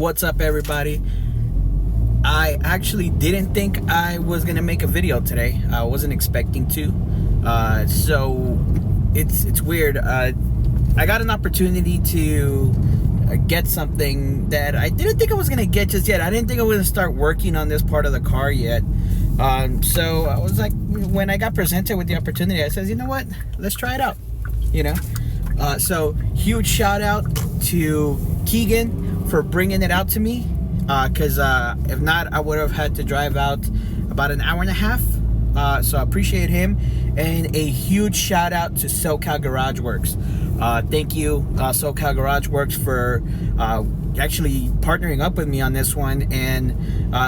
What's up, everybody? I actually didn't think I was gonna make a video today. I wasn't expecting to. So it's weird. I got an opportunity to get something that I didn't think I was gonna get just yet. I didn't think I was gonna start working on this part of the car yet. So I was like, when I got presented with the opportunity, I said, you know what? Let's try it out. So huge shout out to Keegan for bringing it out to me, because if not, I would have had to drive out about an hour and a half. So I appreciate him, and a huge shout out to SoCal GarageWorks. Thank you, SoCal GarageWorks, for actually partnering up with me on this one and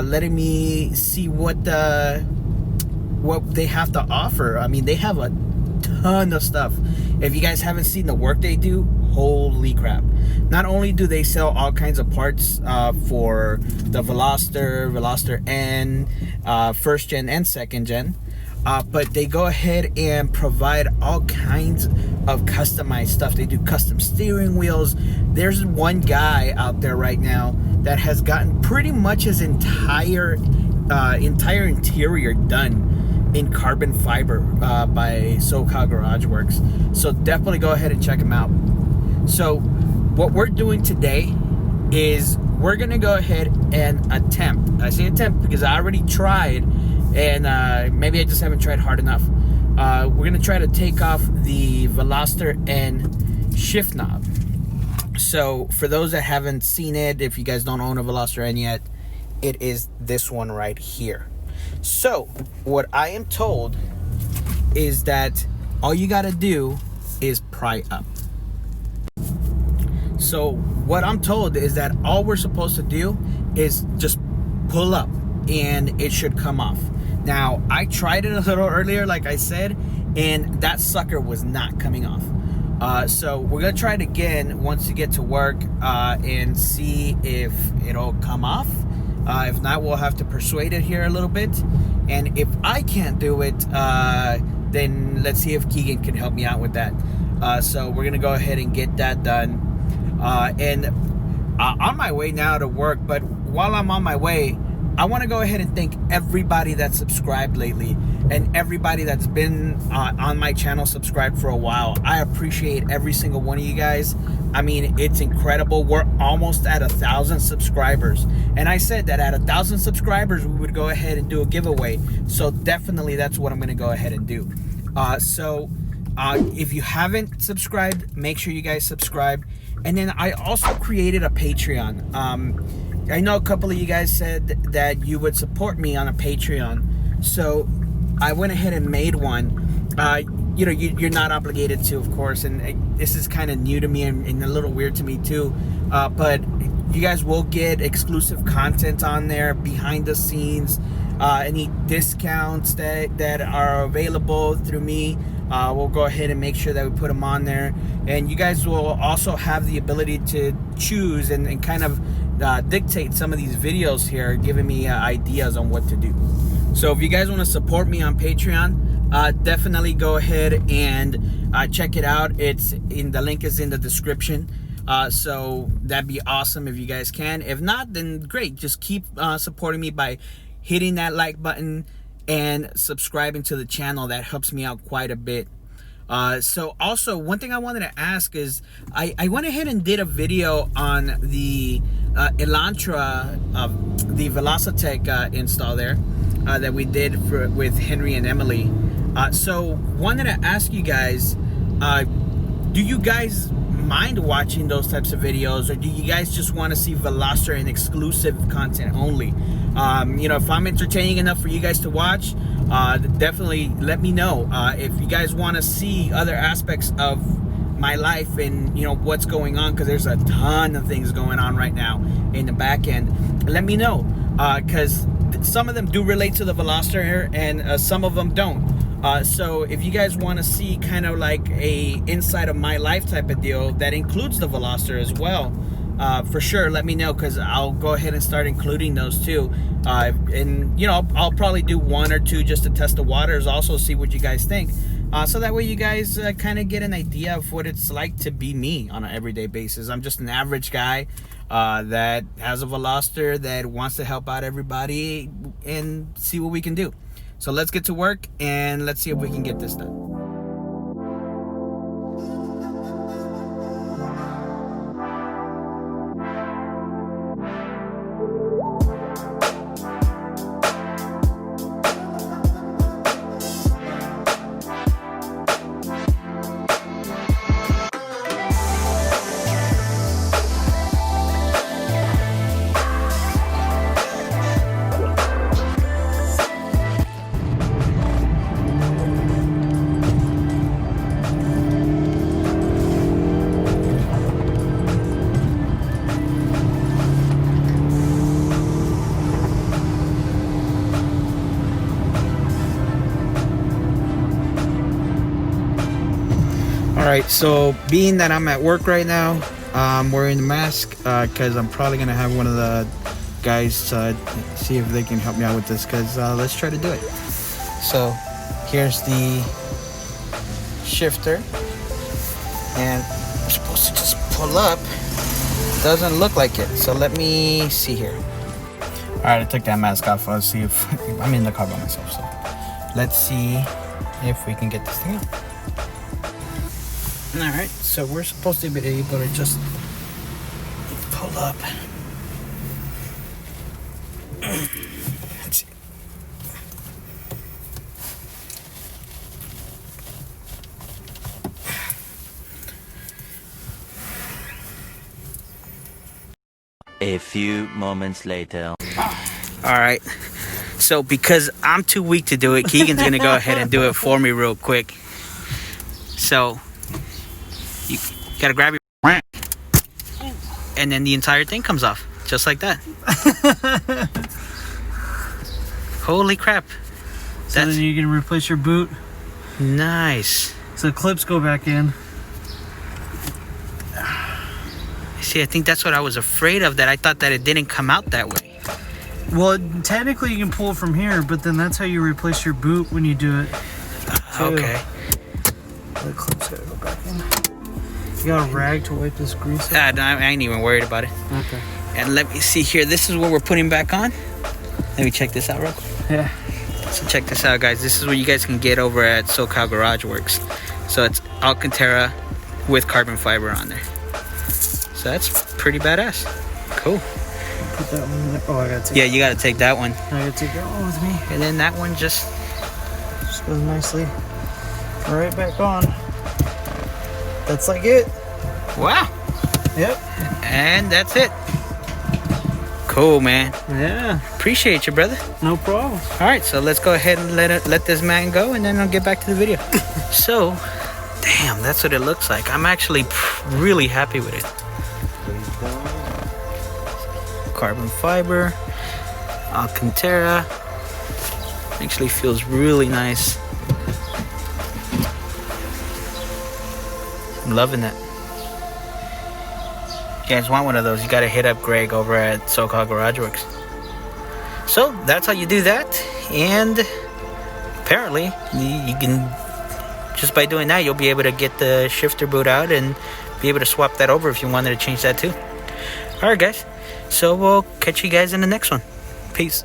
letting me see what they have to offer. I mean, they have a ton of stuff. If you guys haven't seen the work they do, holy crap. Not only do they sell all kinds of parts for the Veloster N, first gen and second gen, but they go ahead and provide all kinds of customized stuff. They do custom steering wheels. There's one guy out there right now that has gotten pretty much his entire interior done in carbon fiber by SoCal GarageWorks. So definitely go ahead and check them out. So what we're doing today is we're gonna go ahead and attempt. I say attempt because I already tried, and maybe I just haven't tried hard enough. We're gonna try to take off the Veloster N shift knob. So for those that haven't seen it, if you guys don't own a Veloster N yet, it is this one right here. So what I am told is that all you gotta do is pry up. So what I'm told is that all we're supposed to do is just pull up and it should come off. Now, I tried it a little earlier, like I said, and that sucker was not coming off. So we're gonna try it again once you get to work and see if it'll come off. If not, we'll have to persuade it here a little bit. And if I can't do it, then let's see if Keegan can help me out with that. So we're gonna go ahead and get that done. And on my way now to work, but while I'm on my way, I want to go ahead and thank everybody that's subscribed lately and everybody that's been on my channel subscribed for a while. I appreciate every single one of you guys. I mean, it's incredible. We're almost at 1,000 subscribers, and I said that at 1,000 subscribers we would go ahead and do a giveaway. So definitely that's what I'm going to go ahead and do. If you haven't subscribed, make sure you guys subscribe. And then I also created a Patreon. I know a couple of you guys said that you would support me on a Patreon, so I went ahead and made one. You're not obligated to, of course, and this is kind of new to me and a little weird to me too. But you guys will get exclusive content on there, behind the scenes, any discounts that are available through me. We'll go ahead and make sure that we put them on there, and you guys will also have the ability to choose and kind of dictate some of these videos here, giving me ideas on what to do. So if you guys want to support me on Patreon, definitely go ahead and check it out. The link is in the description. So that'd be awesome if you guys can. If not, then great. Just keep supporting me by hitting that like button and subscribing to the channel. That helps me out quite a bit. So also, one thing I wanted to ask is, I went ahead and did a video on the Elantra, the Velocitech install there, that we did with Henry and Emily. So wanted to ask you guys, do you guys mind watching those types of videos, or do you guys just want to see Veloster and exclusive content only? If I'm entertaining enough for you guys to watch, definitely let me know. If you guys want to see other aspects of my life and what's going on, because there's a ton of things going on right now in the back end, let me know, because some of them do relate to the Veloster and some of them don't. So if you guys want to see kind of like a inside of my life type of deal that includes the Veloster as well, for sure let me know, because I'll go ahead and start including those too. And I'll probably do one or two just to test the waters, also see what you guys think. So that way you guys kind of get an idea of what it's like to be me on an everyday basis. I'm just an average guy that has a Veloster that wants to help out everybody and see what we can do. So let's get to work and let's see if we can get this done. Alright, so being that I'm at work right now, I'm wearing the mask because I'm probably going to have one of the guys see if they can help me out with this, because let's try to do it. So here's the shifter, and we're supposed to just pull up. Doesn't look like it, so let me see here. Alright, I took that mask off. Let's see if I'm in the car by myself, so let's see if we can get this thing out. Alright, so we're supposed to be able to just pull up. Let's see. A few moments later. Alright, so because I'm too weak to do it, Keegan's gonna go ahead and do it for me real quick. So you gotta grab your and then the entire thing comes off just like that. Holy crap. So then you can replace your boot. Nice. So the clips go back in. See, I think that's what I was afraid of, that I thought that it didn't come out that way. Well, technically you can pull it from here, but then that's how you replace your boot when you do it. Okay. The clips gotta go back in. You got a rag to wipe this grease off? No, I ain't even worried about it. Okay. And let me see here. This is what we're putting back on. Let me check this out real quick. Yeah. So check this out, guys. This is what you guys can get over at SoCal GarageWorks. So it's Alcantara with carbon fiber on there. So that's pretty badass. Cool. Put that one in there. Oh, I gotta take Yeah, you gotta take that one. I gotta take that one with me. And then that one just goes nicely right back on. That's like it. wow. Yep. And that's it. Cool, man. Yeah. Appreciate you, brother. No problem. All right, so let's go ahead and let this man go, and then I'll get back to the video. So, damn, that's what it looks like. I'm actually really happy with it. Carbon fiber, Alcantara. Actually feels really nice. I'm loving that. If you guys want one of those, you gotta hit up Greg over at SoCal GarageWorks. So that's how you do that, and apparently you can, just by doing that, you'll be able to get the shifter boot out and be able to swap that over if you wanted to change that too. Alright guys, so we'll catch you guys in the next one. Peace.